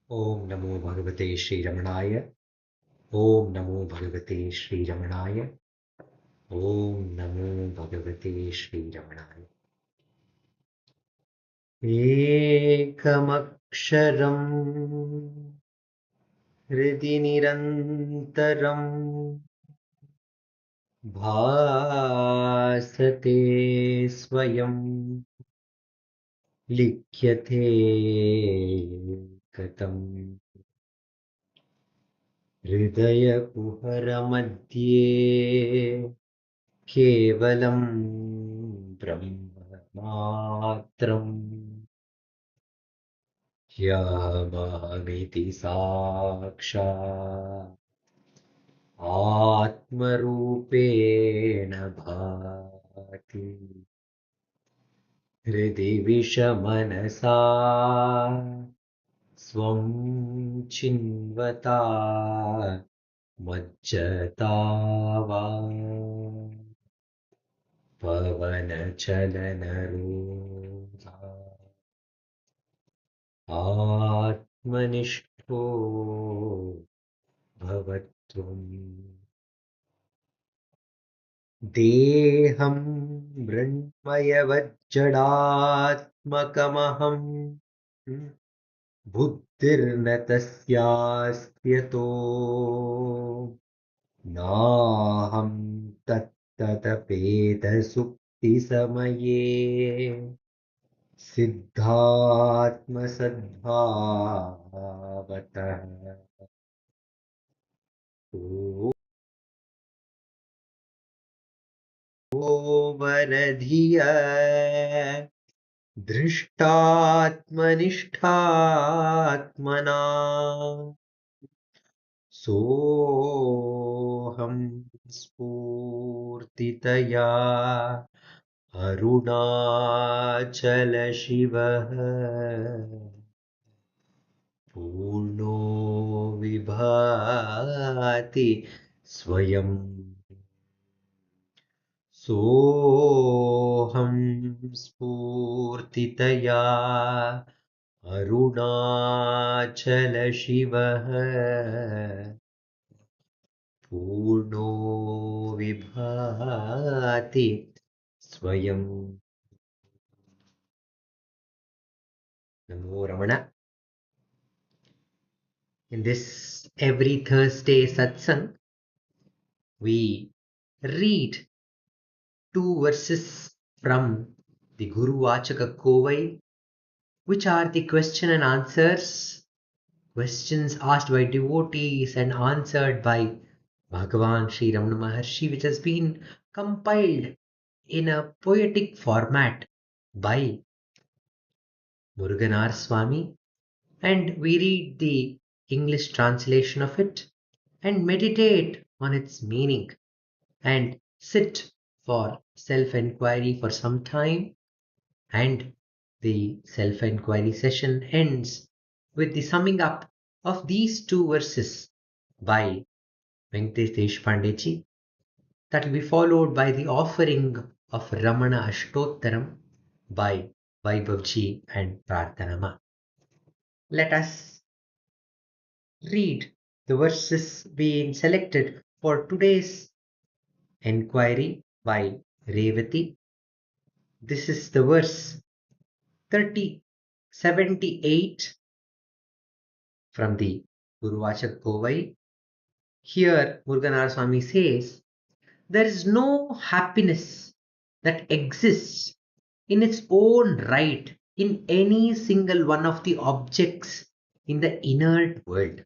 Om Namo Bhagavate Sri Ramanaya. Om Namo Bhagavate Sri Ramanaya. Om Namo Bhagavate Sri Ramanaya. Ekamaksharam Hridi Nirantaram Bhasate Swayam Likhyate Katam Hridaya केवलं ब्रह्ममात्रम् यामामिति साक्षात् आत्मरूपेण भाति हृदि विषमनसा स्वं चिन्वता मज्जता वा पवनचलनरूपा आत्मनिष्ठो भवत्वम् देहं मृण्मयवज्जडात्मकमहम् बुद्धिर्न तस्यास्त्यतो नाहं तत्तदपेतसुप्तिसमये सिद्धात्मसद्भावतः ओ वरधिय दृष्टात्मनिष्ठात्मना सोऽहं स्फूर्तितया अरुणाचलशिवः पूर्णो विभाति स्वयं सोऽहं स्फूर्तितया अरुणाचलशिवः पूर्णो विभाति स्वयं. Namo Ramana. In this every Thursday satsang, we read two verses from the Guru Vachaka Kovai, which are the question and answers, questions asked by devotees and answered by Bhagavan Sri Ramana Maharshi, which has been compiled in a poetic format by Muruganar Swami, and we read the English translation of it and meditate on its meaning and sit for self-enquiry for some time, and the self-enquiry session ends with the summing up of these two verses by Venkatesh Deshpande, that will be followed by the offering of Ramana Ashtottaram by Vaibhavji and Prarthanama. Let us read the verses being selected for today's enquiry by Revati. This is the verse 78 from the Guru Vachak Kovai. Here Muruganar Swami says, there is no happiness that exists in its own right in any single one of the objects in the inert world.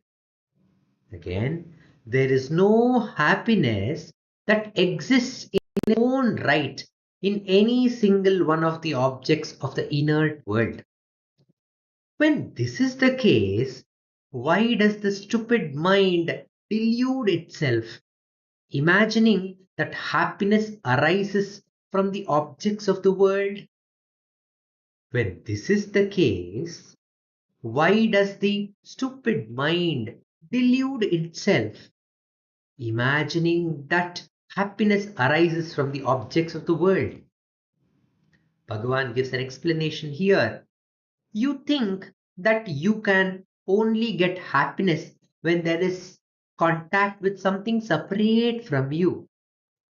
Again, there is no happiness that exists in its own right in any single one of the objects of the inert world. When this is the case, why does the stupid mind delude itself, imagining that happiness arises from the objects of the world? When this is the case, why does the stupid mind delude itself, imagining that happiness arises from the objects of the world? Bhagavan gives an explanation here. You think that you can only get happiness when there is contact with something separate from you.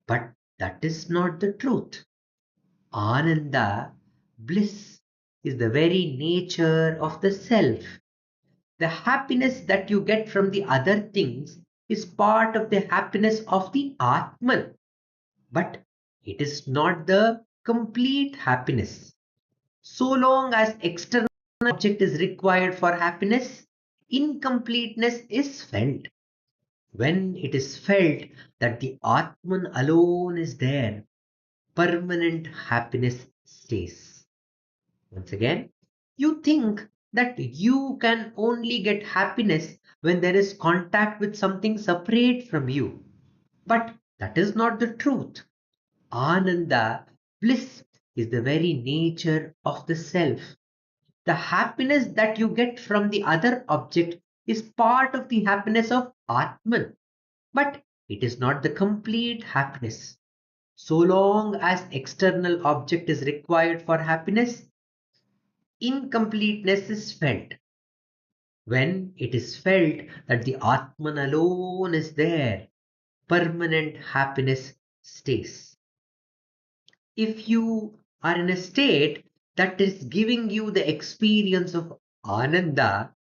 But that is not the truth. Ananda, bliss, is the very nature of the self. The happiness that you get from the other things is part of the happiness of the Atman, but it is not the complete happiness. So long as external object is required for happiness, incompleteness is felt. When it is felt that the Atman alone is there, permanent happiness stays. Once again, you think that you can only get happiness when there is contact with something separate from you. But that is not the truth. Ananda, bliss, is the very nature of the self. The happiness that you get from the other object is part of the happiness of Atman, but it is not the complete happiness. So long as external object is required for happiness, incompleteness is felt. When it is felt that the Atman alone is there, permanent happiness stays. If you are in a state that is giving you the experience of Ananda,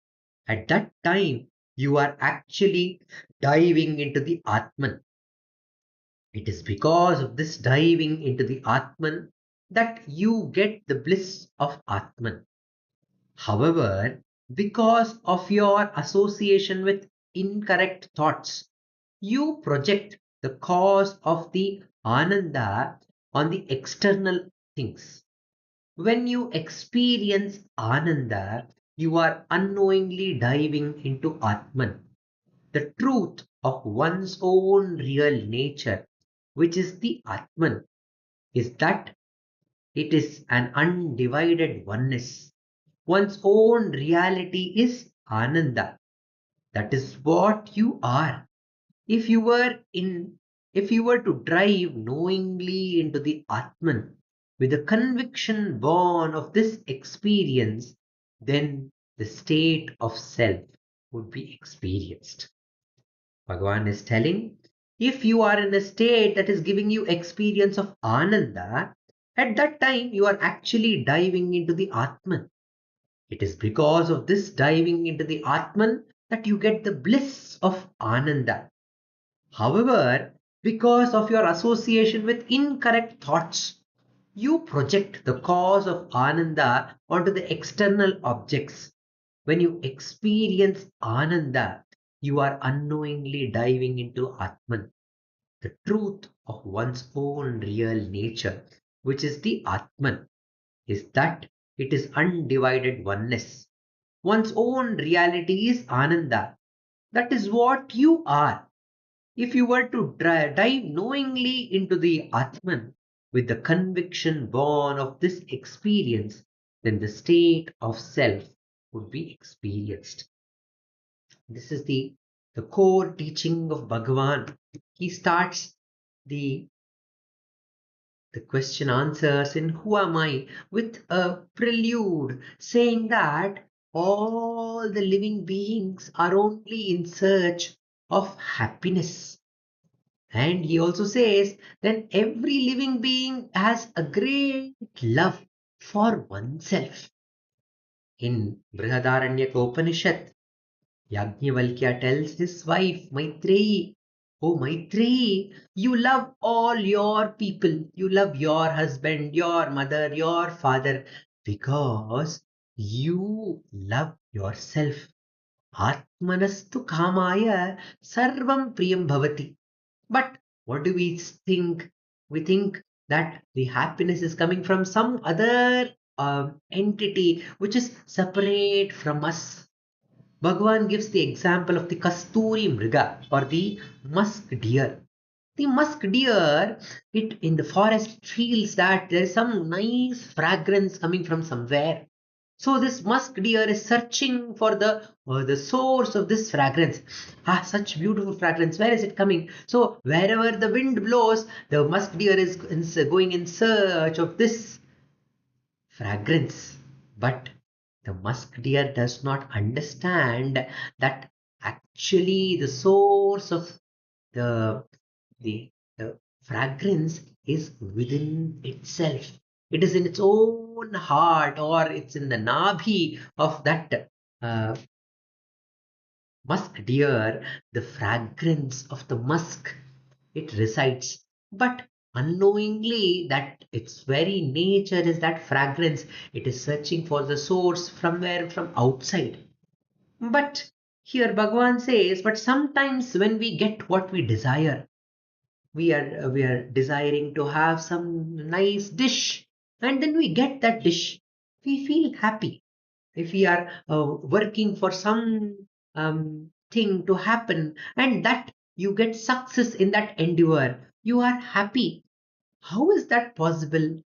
at that time you are actually diving into the Atman. It is because of this diving into the Atman that you get the bliss of Atman. However, because of your association with incorrect thoughts, you project the cause of the Ananda on the external things. When you experience Ananda, you are unknowingly diving into Atman, the truth of one's own real nature, which is the Atman, is that it is an undivided oneness. One's own reality is Ananda. That is what you are. If you were in if you were to drive knowingly into the Atman with a conviction born of this experience, then the state of self would be experienced. Bhagavan is telling, if you are in a state that is giving you experience of Ananda, at that time you are actually diving into the Atman. It is because of this diving into the Atman that you get the bliss of Ananda. However, because of your association with incorrect thoughts, you project the cause of Ananda onto the external objects. When you experience Ananda, you are unknowingly diving into Atman, the truth of one's own real nature, which is the Atman, is that it is undivided oneness. One's own reality is Ananda. That is what you are. If you were to dive knowingly into the Atman with the conviction born of this experience, then the state of self would be experienced. This is the core teaching of Bhagavan. He starts the the question answers in Who Am I with a prelude saying that all the living beings are only in search of happiness. And he also says that every living being has a great love for oneself. In Brihadaranyaka Upanishad, Yajnavalkya tells his wife Maitreyi, Oh Maitreyi, you love all your people. You love your husband, your mother, your father, because you love yourself. Atmanastu kamaya sarvam priyam bhavati. But what do we think? We think that the happiness is coming from some other entity which is separate from us. Bhagavan gives the example of the Kasturi Mriga or the musk deer. The musk deer, it in the forest feels that there is some nice fragrance coming from somewhere. So this musk deer is searching for the source of this fragrance. Ah, such beautiful fragrance. Where is it coming? So wherever the wind blows, the musk deer is going in search of this fragrance. But The musk deer does not understand that actually the source of the the, the fragrance is within itself. It is in its own heart, or it's in the nabhi of that musk deer. The fragrance of the musk, it resides. But unknowingly, that its very nature is that fragrance. It is searching for the source from where? From outside. But here Bhagavan says, but sometimes when we get what we desire, we are desiring to have some nice dish, and then we get that dish, we feel happy. If we are working for some thing to happen, and that you get success in that endeavor, you are happy. How is that possible?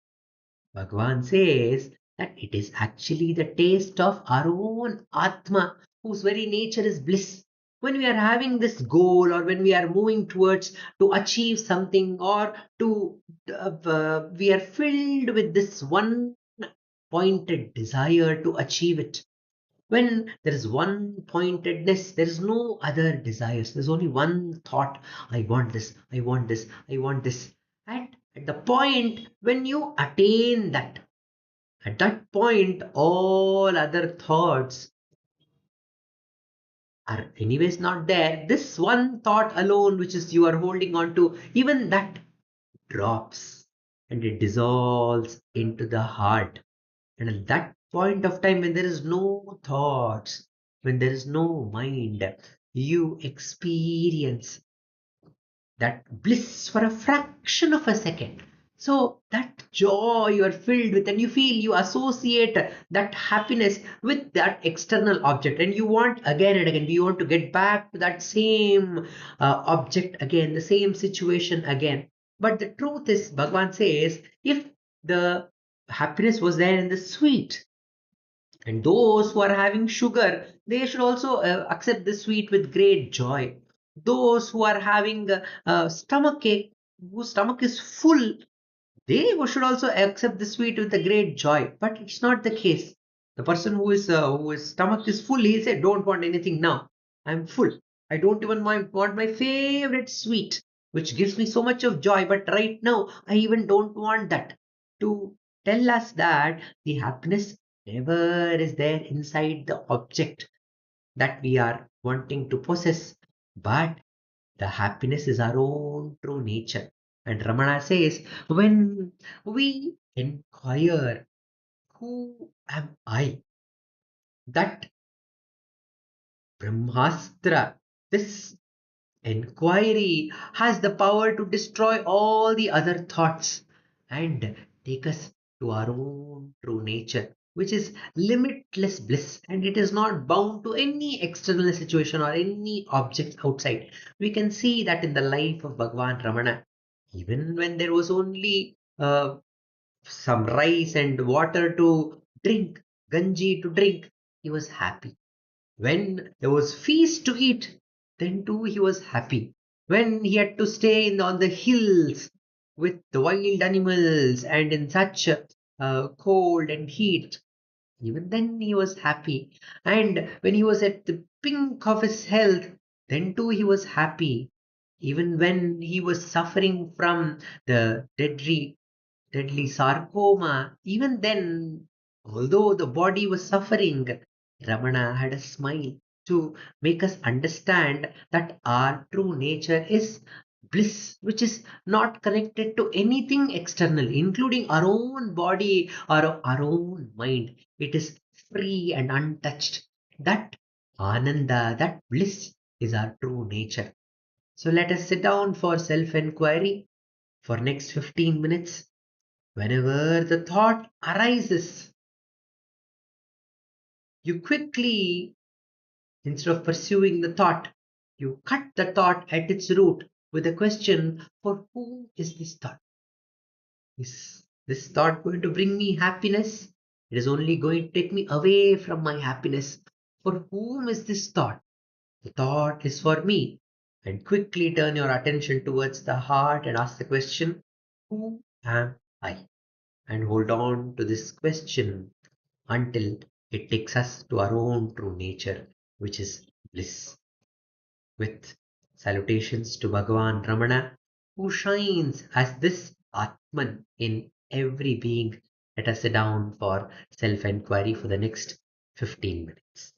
Bhagavan says that it is actually the taste of our own Atma, whose very nature is bliss. When we are having this goal, or when we are moving towards to achieve something, or to we are filled with this one pointed desire to achieve it. When there is one pointedness, there is no other desires. There's only one thought. I want this, I want this, I want this. At the point when you attain that, at that point, all other thoughts are anyways not there. This one thought alone, which is you are holding on to, even that drops and it dissolves into the heart. And at that point of time, when there is no thoughts, when there is no mind, you experience that bliss for a fraction of a second. So that joy you are filled with, and you feel, you associate that happiness with that external object, and you want again and again, you want to get back to that same object again, the same situation again. But the truth is, Bhagavan says, if the happiness was there in the sweet, and those who are having sugar, they should also accept the sweet with great joy. Those who are having stomach ache, whose stomach is full, they should also accept the sweet with a great joy. But it's not the case. The person whose stomach is full, he said, "Don't want anything now. I'm full. I don't even want my favorite sweet, which gives me so much of joy. But right now, I even don't want that." To tell us that the happiness never is there inside the object that we are wanting to possess, but the happiness is our own true nature. And Ramana says, when we inquire, who am I? That Brahmastra, this inquiry has the power to destroy all the other thoughts and take us to our own true nature, which is limitless bliss, and it is not bound to any external situation or any objects outside. We can see that in the life of Bhagavan Ramana. Even when there was only some rice and water to drink, ganji to drink, he was happy. When there was feast to eat, then too he was happy. When he had to stay on the hills with the wild animals and in such cold and heat, even then he was happy. And when he was at the pink of his health, then too he was happy. Even when he was suffering from the deadly sarcoma, even then, although the body was suffering, Ramana had a smile to make us understand that our true nature is bliss, which is not connected to anything external, including our own body or our own mind. It is free and untouched. That ananda, that bliss is our true nature. So let us sit down for self-enquiry for next 15 minutes. Whenever the thought arises, you quickly, instead of pursuing the thought, you cut the thought at its root with a question: for whom is this thought? Is this thought going to bring me happiness? It is only going to take me away from my happiness. For whom is this thought? The thought is for me. And quickly turn your attention towards the heart and ask the question: who am I? And hold on to this question until It takes us to our own true nature, which is bliss. With salutations to Bhagavan Ramana, who shines as this Atman in every being. Let us sit down for self enquiry for the next 15 minutes.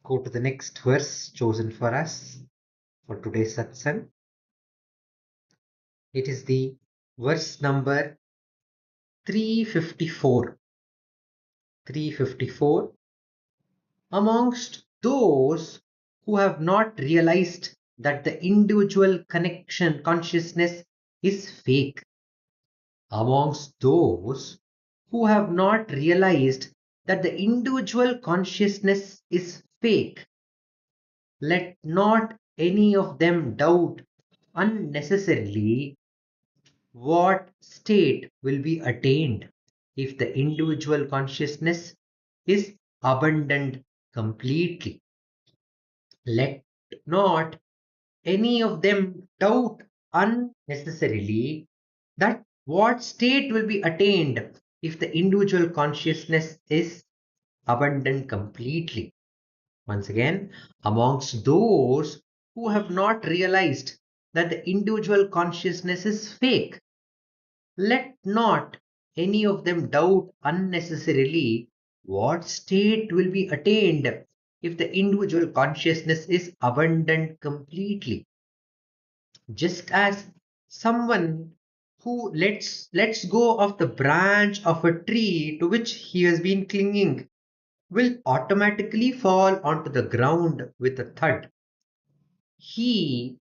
go to the next verse chosen for us for today's satsang. It is the verse number 354. 354. Amongst those who have not realized that the individual connection consciousness is fake. Amongst those who have not realized that the individual consciousness is fake, let not any of them doubt unnecessarily what state will be attained if the individual consciousness is abundant completely. Let not any of them doubt unnecessarily that what state will be attained if the individual consciousness is abundant completely. Once again, amongst those who have not realized that the individual consciousness is fake, let not any of them doubt unnecessarily what state will be attained if the individual consciousness is abundant completely. Just as someone who lets go of the branch of a tree to which he has been clinging will automatically fall onto the ground with a thud. He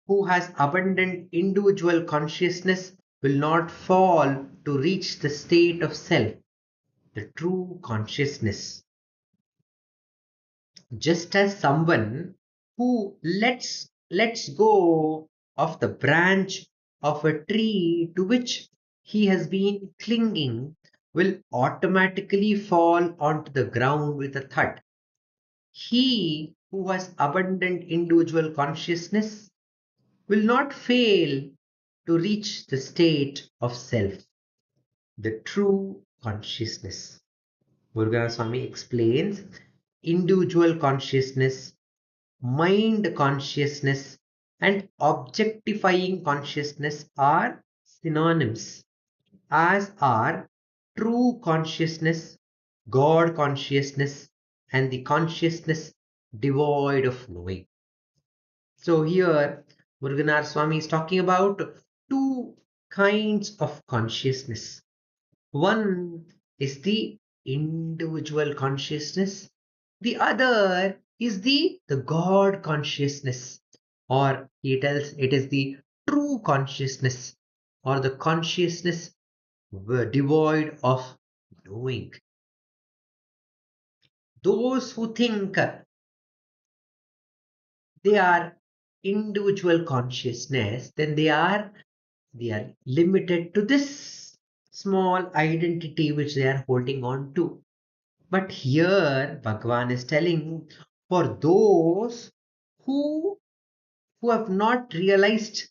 who has abundant individual consciousness will not fall to reach the state of self, the true consciousness. Just as someone who lets go of the branch of a tree to which he has been clinging will automatically fall onto the ground with a thud. He who has abundant individual consciousness will not fail to reach the state of self, the true consciousness. Murugan Swami explains individual consciousness, mind consciousness, and objectifying consciousness are synonyms, as are true consciousness, God consciousness, and the consciousness devoid of knowing. So here, Muruganar Swami is talking about two kinds of consciousness. One is the individual consciousness. The other is the God consciousness, or he tells it is the true consciousness, or the consciousness devoid of knowing. Those who think they are individual consciousness, then they are limited to this small identity which they are holding on to. But here Bhagavan is telling for those who have not realized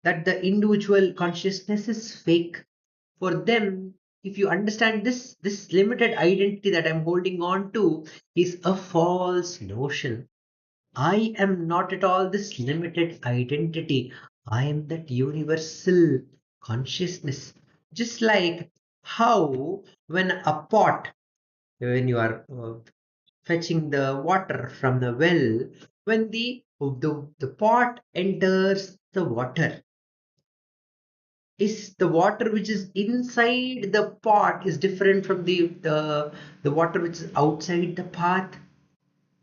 that the individual consciousness is fake, for them, if you understand this limited identity that I'm holding on to is a false notion. I am not at all this limited identity. I am that universal consciousness. Just like how when a pot, when you are fetching the water from the well, when the pot enters the water, is the water which is inside the pot is different from the water which is outside the pot.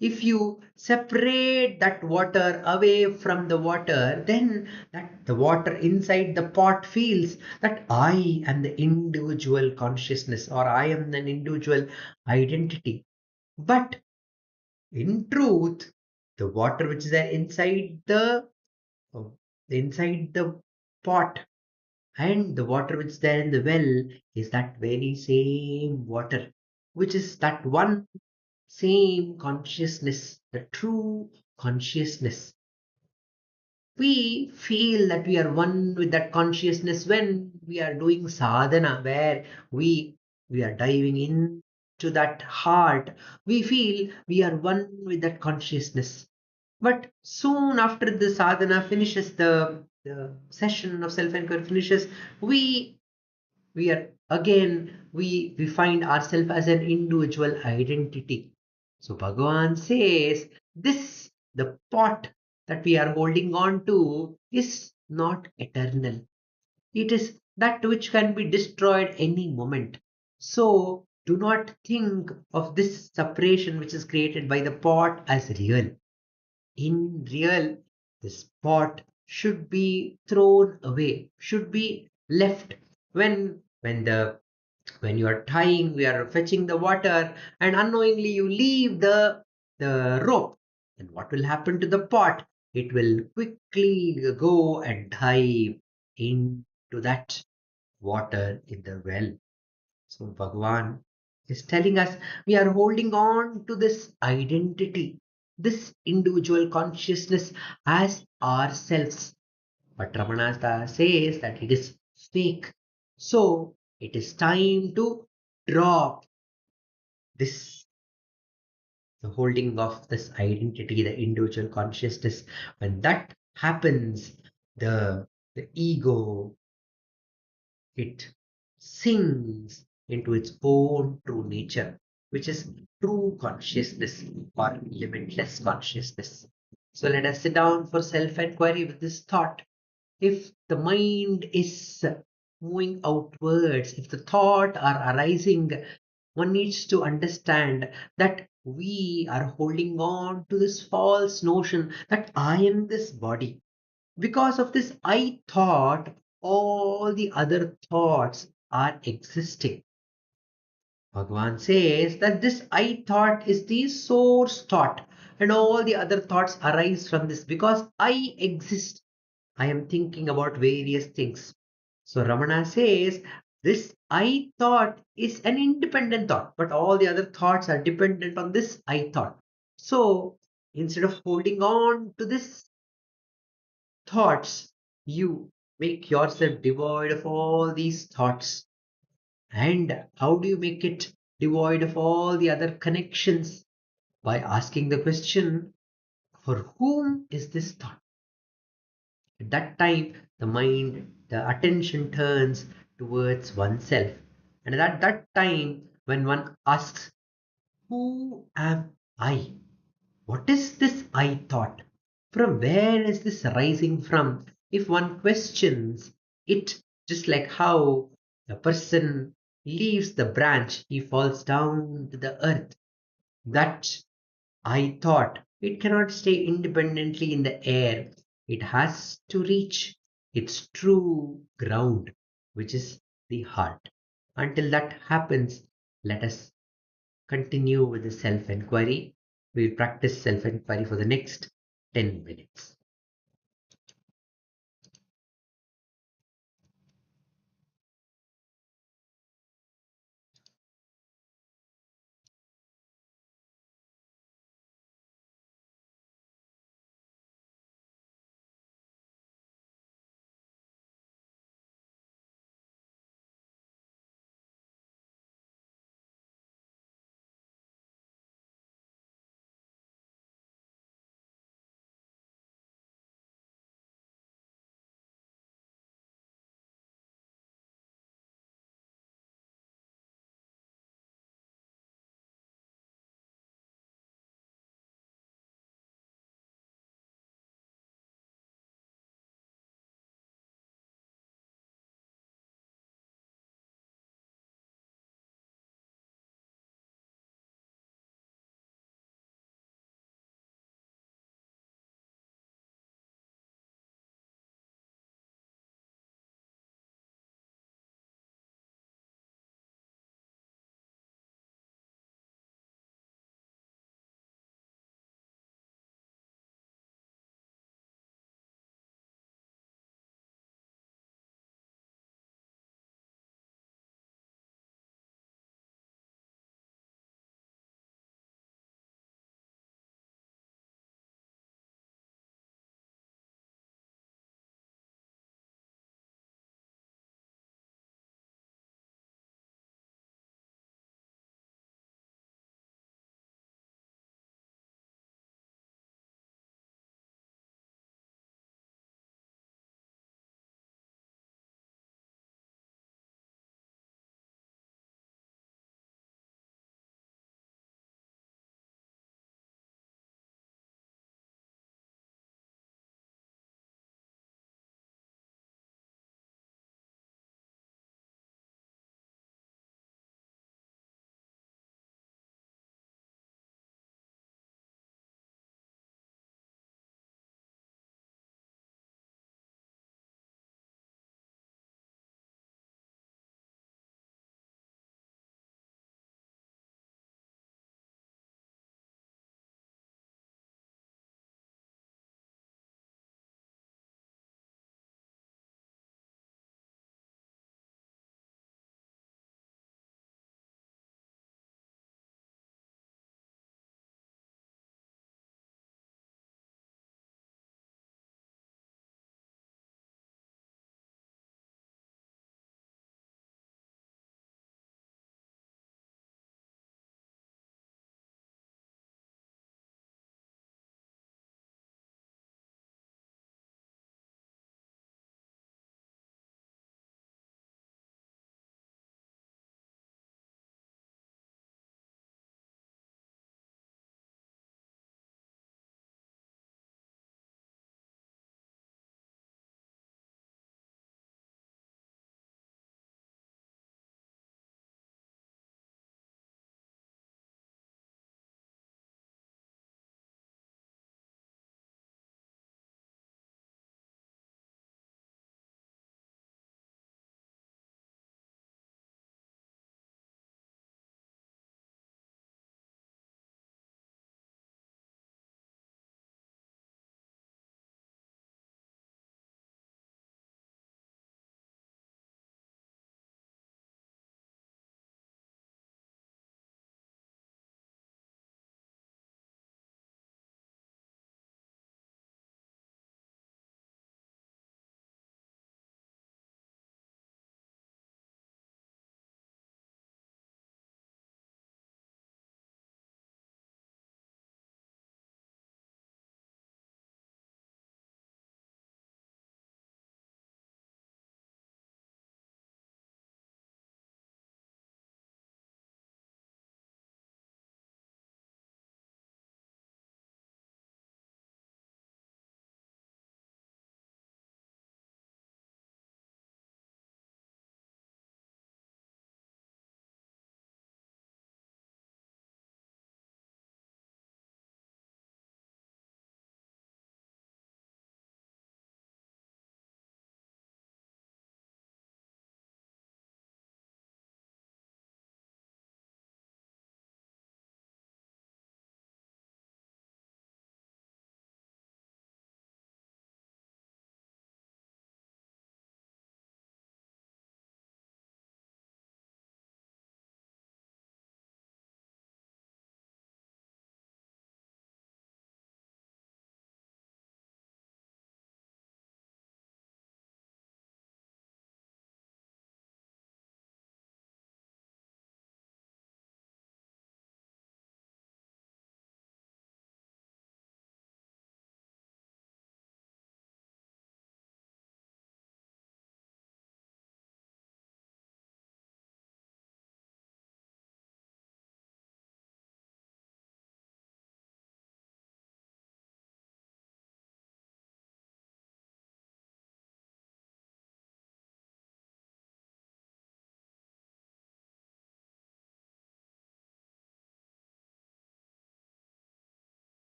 If you separate that water away from the water, then that the water inside the pot feels that I am the individual consciousness, or I am an individual identity. But in truth, the water which is there uh, inside the pot and the water which is there in the well is that very same water, which is that one same consciousness, the true consciousness. We feel that we are one with that consciousness when we are doing sadhana, where we are diving into that heart. We feel we are one with that consciousness. But soon after the sadhana finishes, the session of self-inquiry finishes, we are again we find ourselves as an individual identity. So Bhagavan says this, the pot that we are holding on to is not eternal. It is that which can be destroyed any moment. So do not think of this separation which is created by the pot as real. In real, this pot should be thrown away, should be left when you are tying, we are fetching the water, and unknowingly you leave the rope. Then what will happen to the pot? It will quickly go and dive into that water in the well. So Bhagavan is telling us we are holding on to this identity, this individual consciousness as ourselves. But Ramanatha says that it is fake. So it is time to drop this, the holding of this identity, the individual consciousness. When that happens, the ego, it sinks into its own true nature, which is true consciousness or limitless consciousness. So let us sit down for self inquiry with this thought. If the mind is moving outwards, if the thought are arising, one needs to understand that we are holding on to this false notion that I am this body. Because of this I thought, all the other thoughts are existing. Bhagavan says that this I thought is the source thought, and all the other thoughts arise from this because I exist. I am thinking about various things. So Ramana says this I thought is an independent thought, but all the other thoughts are dependent on this I thought. So instead of holding on to this thoughts, you make yourself devoid of all these thoughts. And how do you make it devoid of all the other connections? By asking the question, for whom is this thought? At that time, the mind, the attention turns towards oneself. And at that time, when one asks, who am I? What is this I thought? From where is this arising from? If one questions it, just like how a person leaves the branch, he falls down to the earth. That I thought it cannot stay independently in the air. It has to reach its true ground, which is the heart. Until that happens, let us continue with the self inquiry. We'll practice self inquiry for the next 10 minutes.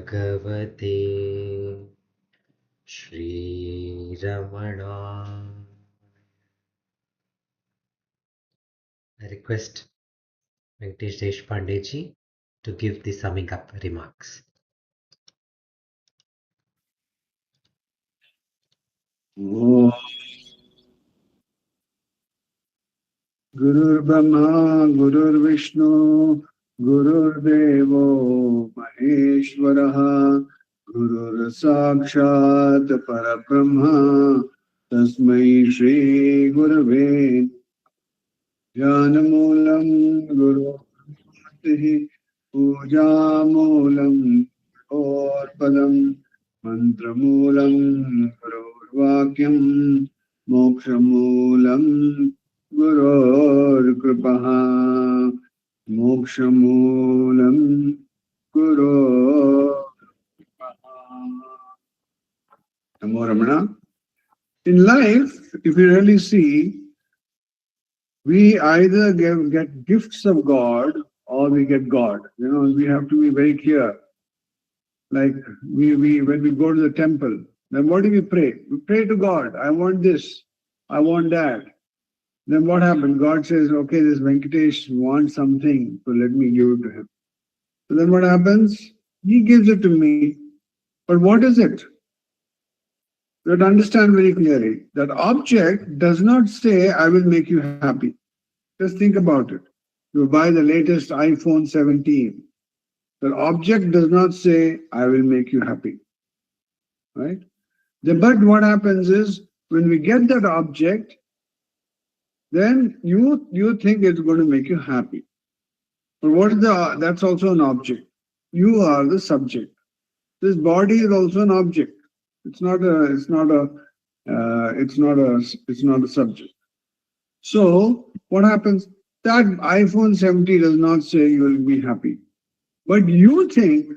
Bhagavate Shri Ramana. I request Venkatesh Deshpande ji to give the summing up remarks. Om Gurur Brahma, Gurur Vishnu, Gurur Devo Maheshwaraha, Gurur Sakshat Parabrahma, Tasmai Shri Gurave Jnanamulam Guru Bhakti Pujamulam Orpadam Mantramulam Gururvakyam Mokshamulam Gurur Kripaha Mokshamulam Gurur Kripaha. Namo Ramana. In life, if you really see, we either get gifts of God or we get God. You know, we have to be very clear. Like we when we go to the temple, then what do we pray? We pray to God. I want this. I want that. Then what happens? God says, okay, this Venkatesh wants something, so let me give it to him. So then what happens? He gives it to me. But what is it? You have to understand very clearly that object does not say, I will make you happy. Just think about it. You buy the latest iPhone 17. The object does not say, I will make you happy. Right? But what happens is, when we get that object, then you think it's going to make you happy. But that's also an object. You are the subject. This body is also an object. It's not a subject. So what happens? That iPhone 70 does not say you will be happy. But you think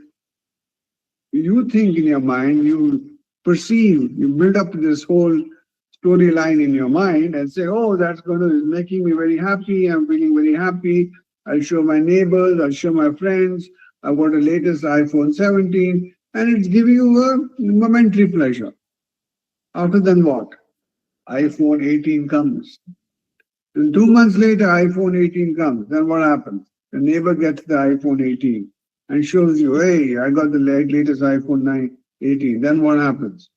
in your mind, you perceive, you build up this whole storyline in your mind and say, oh, that's going to making me very happy. I'm feeling very happy. I'll show my neighbors, I'll show my friends. I've got the latest iPhone 17, and it's giving you a momentary pleasure. After then what? iPhone 18 comes. Then 2 months later, iPhone 18 comes. Then what happens? The neighbor gets the iPhone 18 and shows you, hey, I got the latest iPhone 18. Then what happens?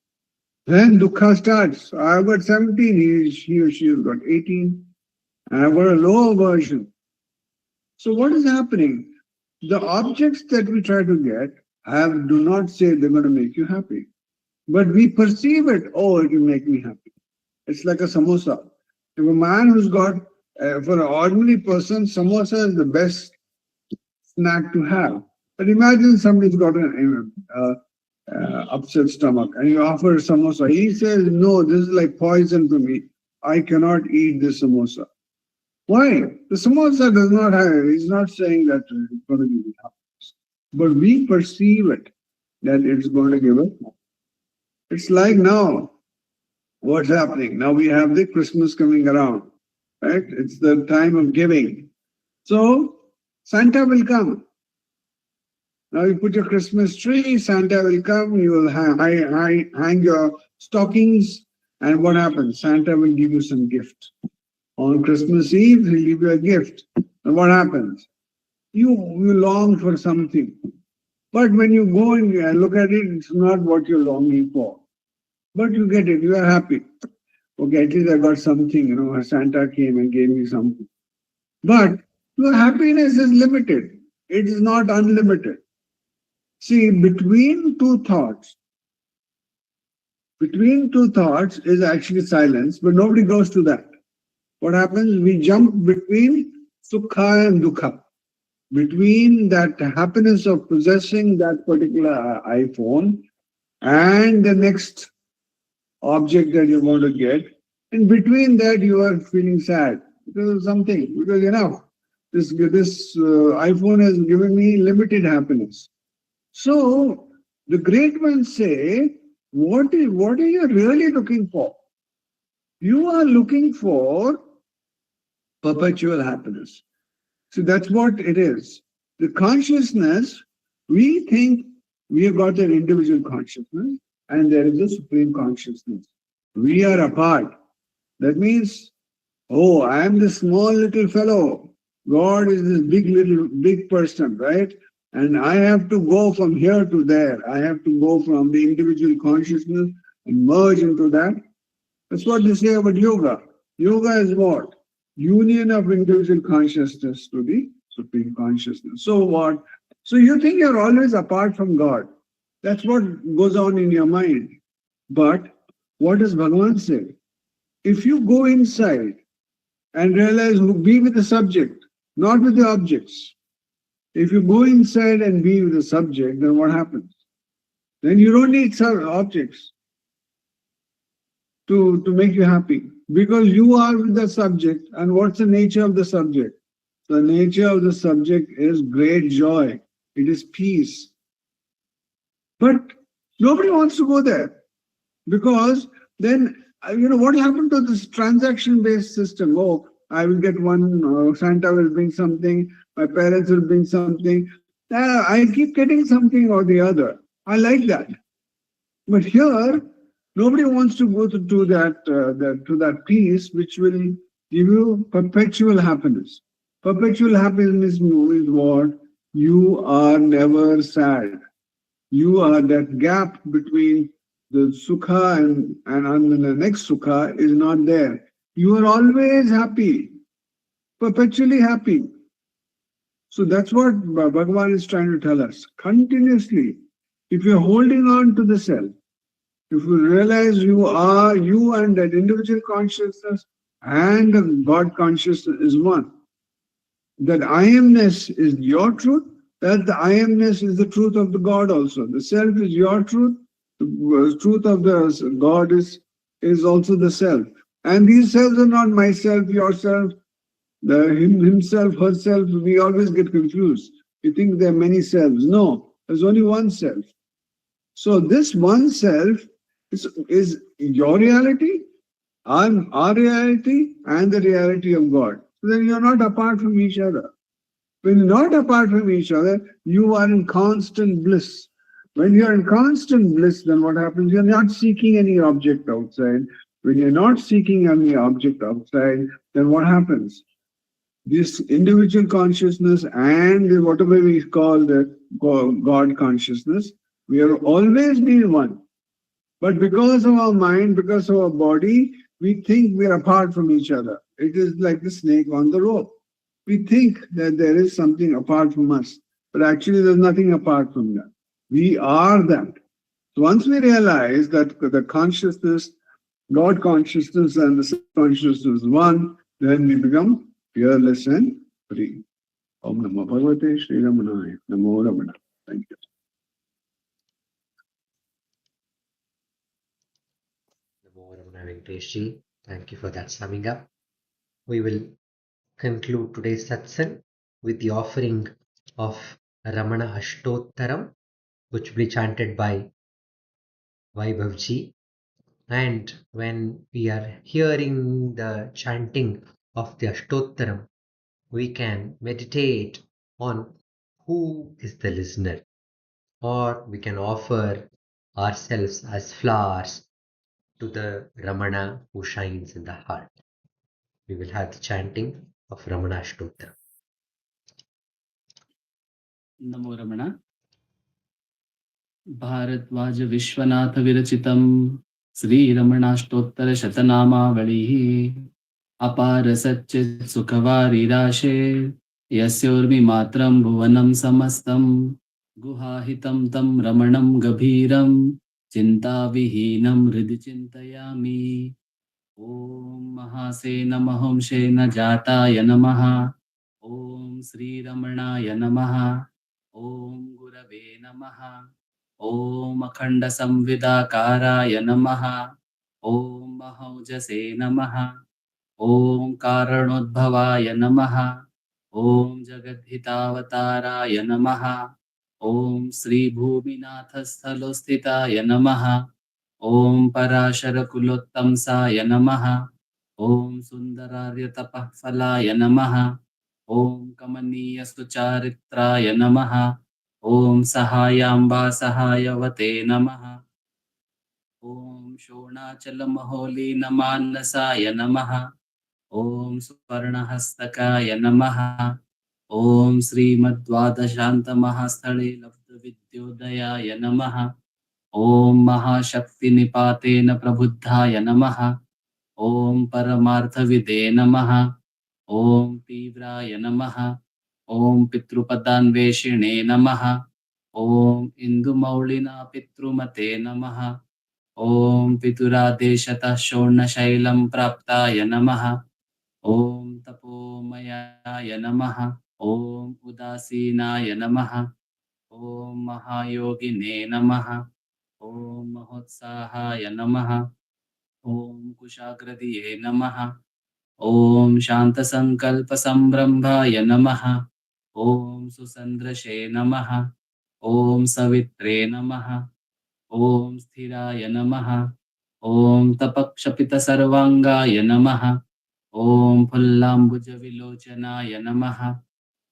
Then dukkha starts. I've got 17, he or she has got 18, and I've got a lower version. So what is happening? The objects that we try to get do not say they're going to make you happy. But we perceive it, oh, it will make me happy. It's like a samosa. If a man who's got, for an ordinary person, samosa is the best snack to have. But imagine somebody's got an upset stomach and you offer samosa. He says, no, this is like poison to me. I cannot eat this samosa. Why? The samosa does not have, he's not saying that it's going to give it happiness. But we perceive it, that it's going to give it. It's like now, what's happening? Now we have the Christmas coming around, right? It's the time of giving. So Santa will come. Now you put your Christmas tree, Santa will come, you will hang your stockings, and what happens? Santa will give you some gift. On Christmas Eve, he'll give you a gift. And what happens? You long for something. But when you go and look at it, it's not what you're longing for. But you get it, you are happy. Okay, at least I got something, Santa came and gave me something. But your happiness is limited. It is not unlimited. See, between two thoughts is actually silence, but nobody goes to that. What happens? We jump between sukha and dukkha, between that happiness of possessing that particular iPhone and the next object that you want to get. In between that, you are feeling sad because of something, because enough. This iPhone has given me limited happiness. So the great ones say, what are you really looking for? You are looking for perpetual happiness. So that's what it is. The consciousness, we think We have got an individual consciousness and there is a supreme consciousness. We are apart. That means, oh, I am this small little fellow. God is this big person, right? And I have to go from here to there. I have to go from the individual consciousness and merge into that. That's what they say about yoga. Yoga is what? Union of individual consciousness to the supreme consciousness. So what? So you think you're always apart from God. That's what goes on in your mind. But what does Bhagavan say? If you go inside and realize be with the subject, not with the objects. If you go inside and be with the subject, then what happens? Then you don't need objects to make you happy because you are with the subject. And what's the nature of the subject? The nature of the subject is great joy, it is peace. But nobody wants to go there because then, what happened to this transaction based system? Oh, I will get one, Santa will bring something, my parents will bring something. I keep getting something or the other. I like that. But here, nobody wants to go to that peace which will give you perpetual happiness. Perpetual happiness means what? You are never sad. You are that gap between the sukha and the next sukha is not there. You are always happy, perpetually happy. So that's what Bhagavan is trying to tell us. Continuously, if you're holding on to the self, if you realize you are you and that individual consciousness and the God consciousness is one, that I amness is your truth, that the I amness is the truth of the God also. The self is your truth, the truth of the God is also the self. And these selves are not myself, yourself, himself, herself. We always get confused. We think there are many selves. No, there's only one self. So this one self is your reality, our reality, and the reality of God. So then you're not apart from each other. When you're not apart from each other, you are in constant bliss. When you're in constant bliss, then what happens? You're not seeking any object outside. When you're not seeking any object outside, then what happens? This individual consciousness and whatever we call the God consciousness, we have always been one. But because of our mind, because of our body, we think we are apart from each other. It is like the snake on the rope. We think that there is something apart from us, but actually there's nothing apart from that. We are that. So once we realize that the consciousness, God consciousness and the self-consciousness is one, then we become fearless and free. Om Namo Bhagavate Sri Ramanaya. Namo Ramana. Thank you. Namo Ramana Venkatesh. Thank you for that summing up. We will conclude today's satsang with the offering of Ramana Ashtottaram, which will be chanted by Vaibhavji. And when we are hearing the chanting of the Ashtottaram, we can meditate on who is the listener, or we can offer ourselves as flowers to the Ramana who shines in the heart. We will have the chanting of Ramana Ashtottaram. नमो रमण भारद्वाज विश्वनाथ विरचितं श्रीरमणाष्टोत्तर शतनामावलिः अपार सच्चित् सुखवारिराशे यस्योर्मिमात्रं भुवनं समस्तं गुहाहितं तं रमणं गभीरं चिन्ताविहीनं हृदि चिन्तयामि ॐ महासेन महंसेन जाताय नमः ॐ श्रीरमणाय नमः ॐ गुरवे नमः ॐ अखण्डसंविदाकाराय नमः ॐ महौजसे नमः ॐ कारणोद्भवाय नमः ॐ जगद्धितावताराय नमः ॐ श्रीभूमिनाथस्थलोस्थिताय नमः ॐ पराशरकुलोत्तंसाय नमः ॐ सुन्दरार्यतपःफलाय नमः ॐ कमनीयसुचारित्राय नमः ॐ सहायाम्बा सहायवते नमः। ॐ शोणाचलमहोलीनमानसाय नमः। ॐ स्वर्णहस्तकाय नमः। ॐ श्रीमद्वादशान्तमहास्थले लब्धविद्योदयाय नमः। ॐ महाशक्तिनिपातेन प्रबुद्धाय नमः। ॐ परमार्थविदे नमः। ॐ तीव्राय नमः। ॐ पितृपदान्वेषिणे नमः। ॐ इन्दुमौलिना पितृमते नमः। ॐ पितुरादेशतः शोणशैलं प्राप्ताय नमः। ॐ तपोमयाय नमः। ॐ उदासीनाय नमः। ॐ महायोगिने नमः। ॐ महोत्साहाय नमः। ॐ कुशाग्रदिये नमः। ॐ शान्तसङ्कल्पसम्रम्भाय नमः। ॐ सुसन्दृशे नमः। ॐ सवित्रे नमः। ॐ स्थिराय नमः। ॐ तपक्षपितसर्वाङ्गाय नमः। ॐ फुल्लाम्बुजविलोचनाय नमः।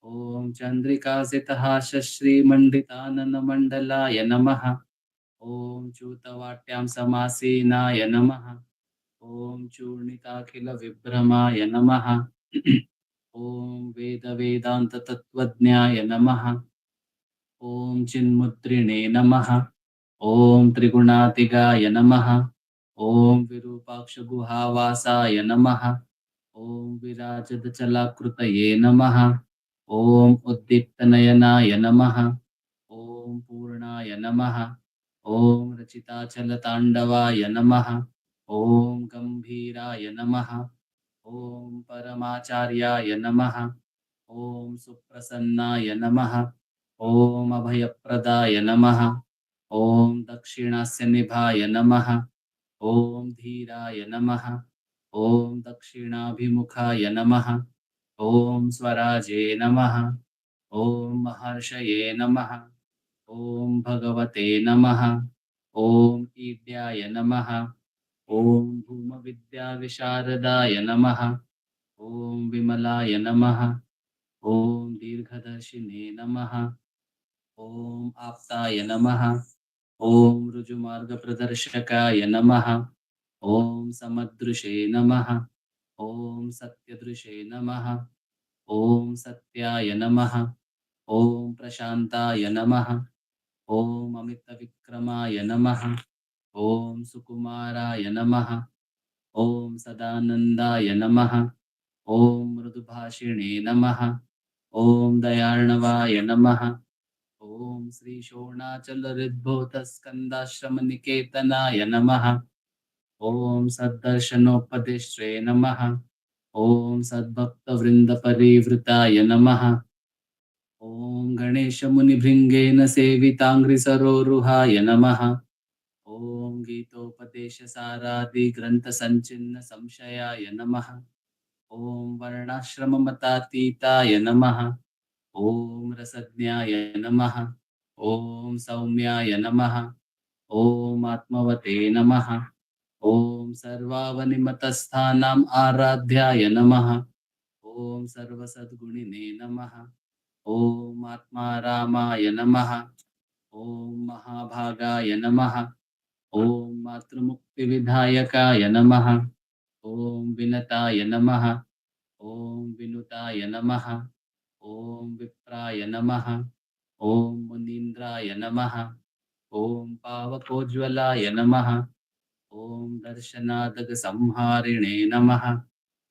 ॐ चन्द्रिकासितहासश्रीमण्डिताननमण्डलाय नमः। ॐ चूतवाट्यां समासीनाय नमः। ॐ चूर्णिकाखिलविभ्रमाय नमः। ॐ वेदवेदान्ततत्त्वज्ञाय नमः। ॐ चिन्मुद्रिणे नमः। ॐ त्रिगुणातिगाय नमः। ॐ विरूपाक्षगुहावासाय नमः। ॐ विराजदचलाकृतये नमः। ॐ उद्दीप्तनयनाय नमः। ॐ पूर्णाय नमः। ॐ रचिताचलताण्डवाय नमः। ॐ गम्भीराय नमः। ॐ परमाचार्याय नमः। ॐ सुप्रसन्नाय नमः। ॐ अभयप्रदाय नमः। ॐ दक्षिणस्य निभाय नमः। ॐ धीराय नमः। ॐ दक्षिणाभिमुखाय नमः। ॐ स्वराजे नमः। ॐ महर्षये नमः। ॐ भगवते नमः। ॐ ईड्याय नमः। ॐ भूमविद्याविशारदाय नमः। ॐ विमलाय नमः। ॐ दीर्घदर्शिने नमः। ॐ आप्ताय नमः। ॐ ऋजुमार्गप्रदर्शकाय नमः। ॐ समदृशे नमः। ॐ सत्यदृशे नमः। ॐ सत्याय नमः। ॐ प्रशान्ताय नमः। ॐ अमितविक्रमाय नमः। ॐ सुकुमाराय नमः। ॐ सदानन्दाय नमः। ॐ मृदुभाषिणे नमः। ॐ दयार्णवाय नमः। ॐ श्रीशोणाचलहृद्भूतस्कन्दाश्रमनिकेतनाय नमः। ॐ सद्दर्शनोपदिष्ट्रे नमः। ॐ सद्भक्तवृन्दपरिवृताय नमः। ॐ गणेशमुनिभृङ्गेन सेविताङ्घ्रिसरोरुहाय नमः। ॐ गीतोपदेशसारादिग्रन्थसञ्चिन्नसंशयाय नमः। ॐ वर्णाश्रममतातीताय नमः। ॐ रसज्ञाय नमः। ॐ सौम्याय नमः। ॐ आत्मवते नमः। ॐ सर्वावनिमतस्थानाम् आराध्याय नमः। ॐ सर्वसद्गुणिने नमः। ॐ आत्मारामाय नमः। ॐ महाभागाय नमः। ॐ मातृमुक्तिविधायकाय नमः। ॐ विनताय नमः। ॐ विनुताय नमः। ॐ विप्राय नमः। ॐ मुनीन्द्राय नमः। ॐ पावकोज्ज्वलाय नमः। ॐ दर्शनादगसंहारिणे नमः।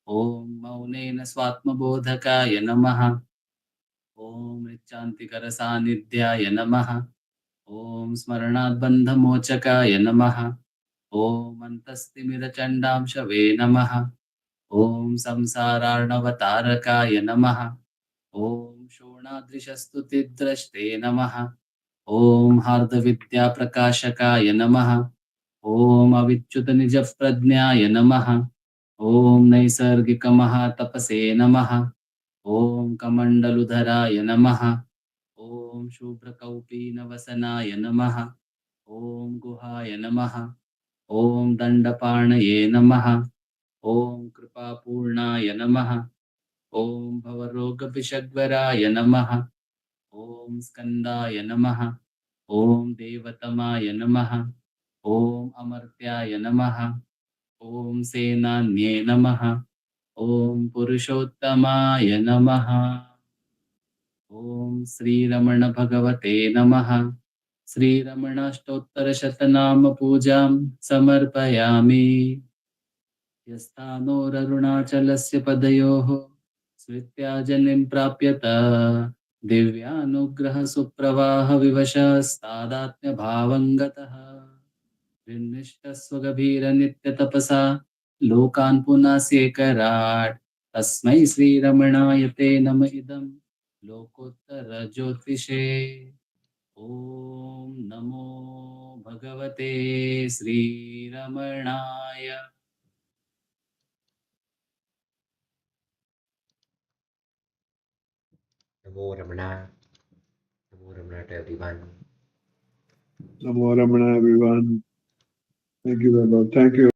ॐ मौनेन स्वात्मबोधकाय नमः। ॐ मृच्छान्तिकरसान्निध्याय नमः। ॐ स्मरणाद्बन्धमोचकाय नमः। ॐ अन्तस्तिमिरचण्डांशवे नमः। ॐ संसारार्णवतारकाय नमः। ॐ शोणाद्रिशस्तुतिद्रष्टे नमः। ॐ हार्दविद्याप्रकाशकाय नमः। ॐ अविच्युतनिजप्रज्ञाय नमः। ॐ नैसर्गिकमहातपसे नमः। ॐ कमण्डलुधराय नमः। ॐ शुभ्रकौपीनवसनाय नमः। ॐ गुहाय नमः। ॐ दण्डपाणये नमः। ॐ कृपापूर्णाय नमः। ॐ भवरोगविषग्वराय नमः। ॐ स्कन्दाय नमः। ॐ देवतमाय नमः। ॐ अमर्त्याय नमः। ॐ सेनान्ये नमः। ॐ पुरुषोत्तमाय नमः। ॐ श्रीरमण भगवते नमः। श्रीरमणाष्टोत्तरशतनाम पूजां समर्पयामि। यस्थानोररुणाचलस्य पदयोः स्मृत्याजलिं प्राप्यत दिव्यानुग्रहसुप्रवाहविवशस्तादात्म्यभावं गतः विनिष्टस्वगभीरनित्यतपसा लोकान् पुनास्येकराट् तस्मै श्रीरमणाय ते नम इदं लोकोत्तरज्योतिषे। ॐ नमो भगवते श्रीरमणाय। Namo Ramana. Namo Ramana to everyone. Namo Ramana, everyone. Thank you, Vaibhav. Thank you.